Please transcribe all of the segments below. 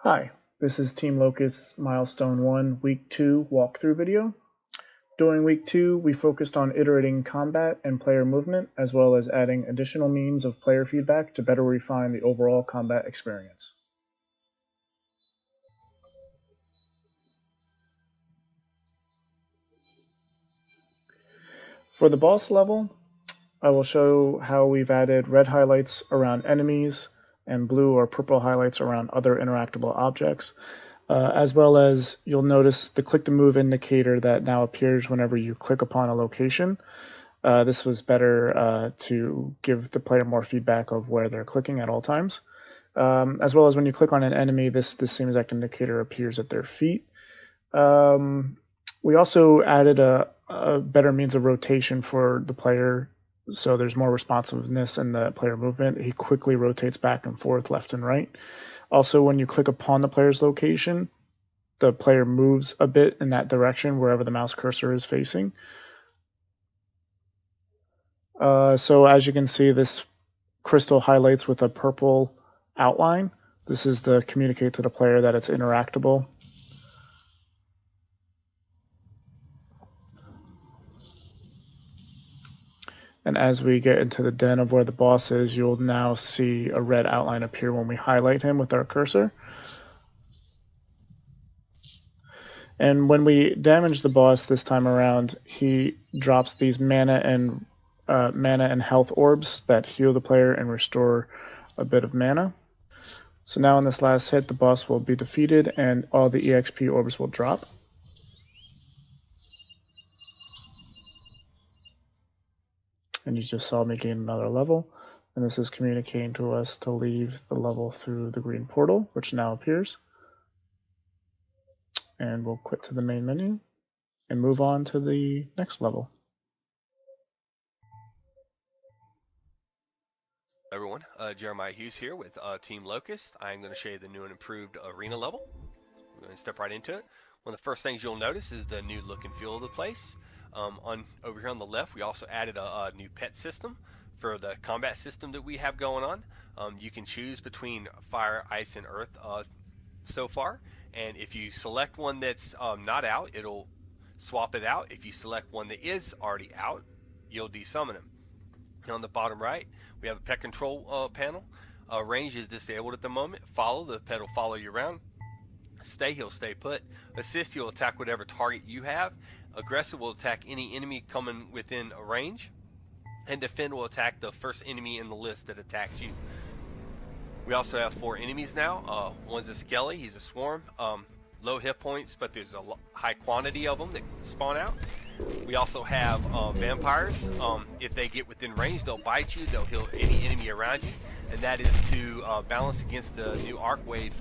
Hi, this is Team Locust's Milestone 1 Week 2 walkthrough video. During Week 2, we focused on iterating combat and player movement, as well as adding additional means of player feedback to better refine the overall combat experience. For the boss level, I will show how we've added red highlights around enemies and blue or purple highlights around other interactable objects, as well as you'll notice the click to move indicator that now appears whenever you click upon a location. This was better to give the player more feedback of where they're clicking at all times. As well as when you click on an enemy, this same exact indicator appears at their feet. We also added a better means of rotation for the player, so there's more responsiveness in the player movement. He quickly rotates back and forth, left and right. Also, when you click upon the player's location, the player moves a bit in that direction wherever the mouse cursor is facing. So as you can see, this crystal highlights with a purple outline. This is to communicate to the player that it's interactable. And as we get into the den of where the boss is, you'll now see a red outline appear when we highlight him with our cursor. And when we damage the boss this time around, he drops these mana and health orbs that heal the player and restore a bit of mana. So now in this last hit, the boss will be defeated and all the EXP orbs will drop. And you just saw me gain another level, and this is communicating to us to leave the level through the green portal, which now appears. And we'll quit to the main menu and move on to the next level. Everyone, Jeremiah Hughes here with Team Locust. I'm going to show you the new and improved arena level. I'm going to step right into it. One of the first things you'll notice is the new look and feel of the place. Over here on the left, we also added a new pet system for the combat system that we have going on. You can choose between fire, ice, and earth so far. And if you select one that's not out, it'll swap it out. If you select one that is already out, you'll desummon them. And on the bottom right, we have a pet control panel. Range is disabled at the moment. Follow, the pet will follow you around. Stay, he'll stay put. Assist, he'll attack whatever target you have. Aggressive will attack any enemy coming within a range. And defend will attack the first enemy in the list that attacked you. We also have 4 enemies now. One's a Skelly, he's a swarm. Low hit points, but there's a high quantity of them that spawn out. We also have vampires. If they get within range, they'll bite you, they'll heal any enemy around you. And that is to balance against the new arc wave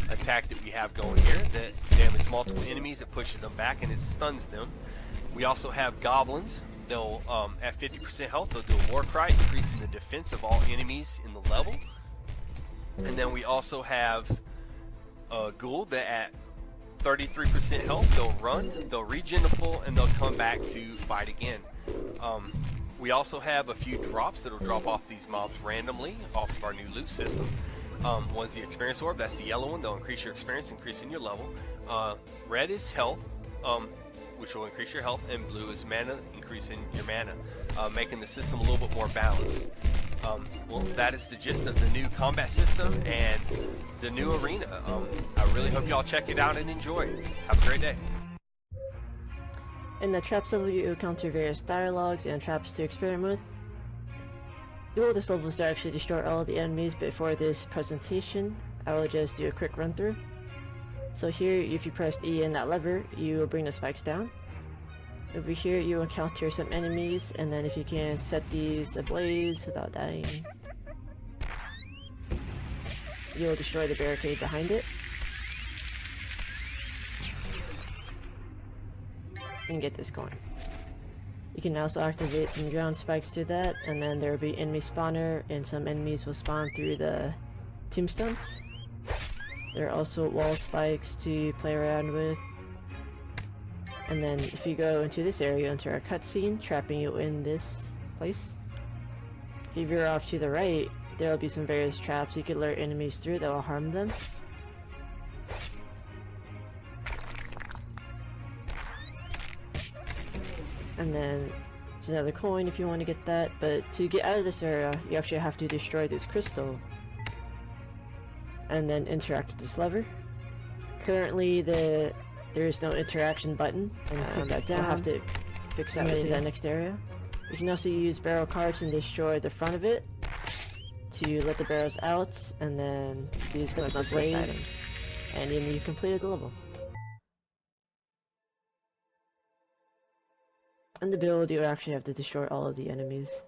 attack that we have going here that damage multiple enemies, it pushes them back and it stuns them. We also have goblins. They'll at 50% health, they'll do a war cry, increasing the defense of all enemies in the level. And then we also have ghoul that at 33% health, they'll run, they'll regen to full, and they'll come back to fight again. We also have a few drops that'll drop off these mobs randomly off of our new loot system. One's the experience orb, that's the yellow one, they'll increase your experience, increasing your level. Red is health, which will increase your health, and blue is mana, increasing your mana, making the system a little bit more balanced. Well, that is the gist of the new combat system and the new arena. I really hope y'all check it out and enjoy it. Have a great day. In the traps level, you encounter various dialogues and traps to experiment with. The goal of this level is to actually destroy all of the enemies, but for this presentation, I will just do a quick run through. So here, if you press E and that lever, you will bring the spikes down. Over here, you encounter some enemies, and then if you can set these ablaze without dying, you'll destroy the barricade behind it. And get this going. You can also activate some ground spikes to that, and then there will be enemy spawner, and some enemies will spawn through the tombstones. There are also wall spikes to play around with. And then if you go into this area, enter a cutscene, trapping you in this place. If you veer off to the right, there will be some various traps you could lure enemies through that will harm them. And then there's another coin if you want to get that, but to get out of this area, you actually have to destroy this crystal and then interact with this lever. Currently, there is no interaction button, and take that down. I'll have to fix that to that next area. You can also use barrel cards and destroy the front of it to let the barrels out, and then use the blaze, and then you completed the level. And the build, you actually have to destroy all of the enemies.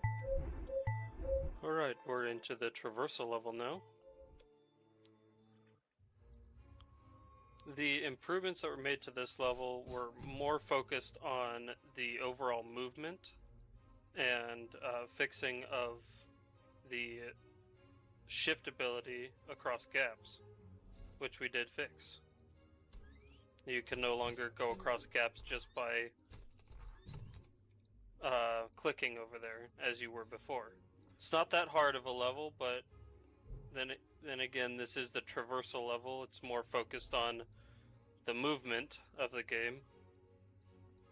Alright, we're into the traversal level now. The improvements that were made to this level were more focused on the overall movement and fixing of the shift ability across gaps, which we did fix. You can no longer go across gaps just by clicking over there as you were before. It's not that hard of a level, but then again, this is the traversal level. It's more focused on the movement of the game.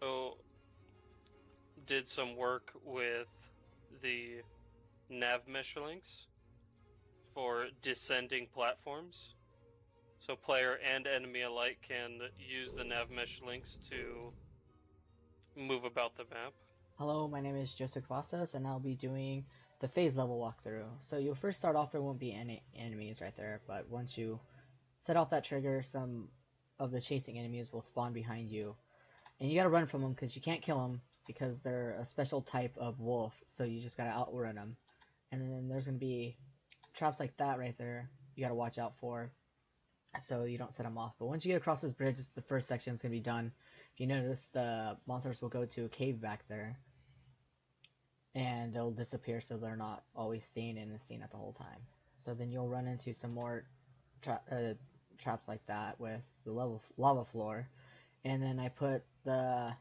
So, did some work with the nav mesh links for descending platforms. So player and enemy alike can use the nav mesh links to move about the map. Hello, my name is Joseph Vasas, and I'll be doing the phase level walkthrough. So you'll first start off, there won't be any enemies right there, but once you set off that trigger, some of the chasing enemies will spawn behind you. And you gotta run from them, because you can't kill them, because they're a special type of wolf, so you just gotta outrun them. And then there's gonna be traps like that right there, you gotta watch out for, so you don't set them off. But once you get across this bridge, the first section is gonna be done. If you notice, the monsters will go to a cave back there, and they'll disappear, so they're not always staying in the scene at the whole time. So then you'll run into some more traps like that with the lava floor, and then I put the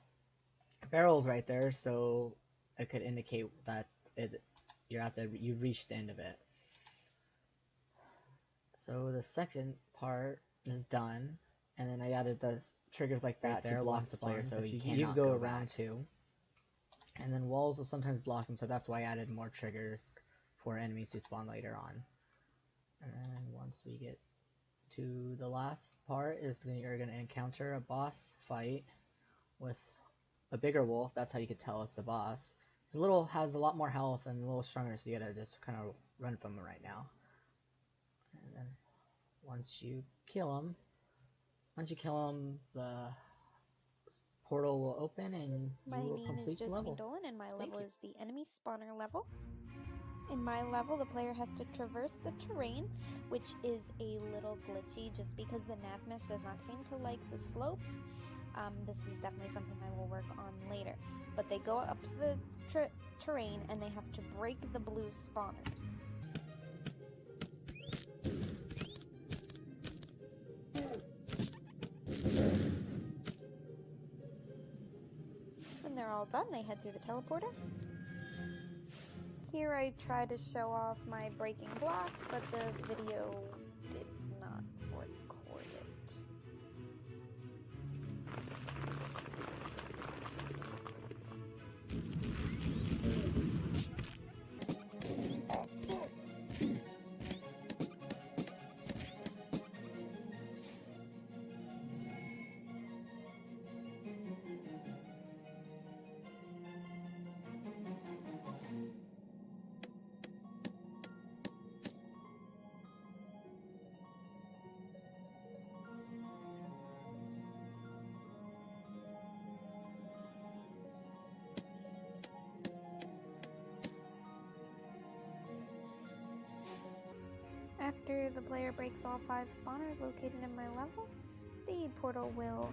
barrels right there so it could indicate that you've reached the end of it. So the second part is done, and then I added the triggers like that to block the player, so you go around too. And then walls will sometimes block them, so that's why I added more triggers for enemies to spawn later on. And once we get to the last part, you're going to encounter a boss fight with a bigger wolf. That's how you could tell it's the boss. He's has a lot more health and a little stronger, so you gotta just kind of run from him right now. And then once you kill him, the portal will open and my name is Josephine Dolan, and my level is the enemy spawner level. In my level, the player has to traverse the terrain, which is a little glitchy just because the nav mesh does not seem to like the slopes. This is definitely something I will work on later. But they go up the terrain and they have to break the blue spawners. When they're all done, they head through the teleporter. Here I try to show off my breaking blocks, but the video did not record it. After the player breaks all 5 spawners located in my level, the portal will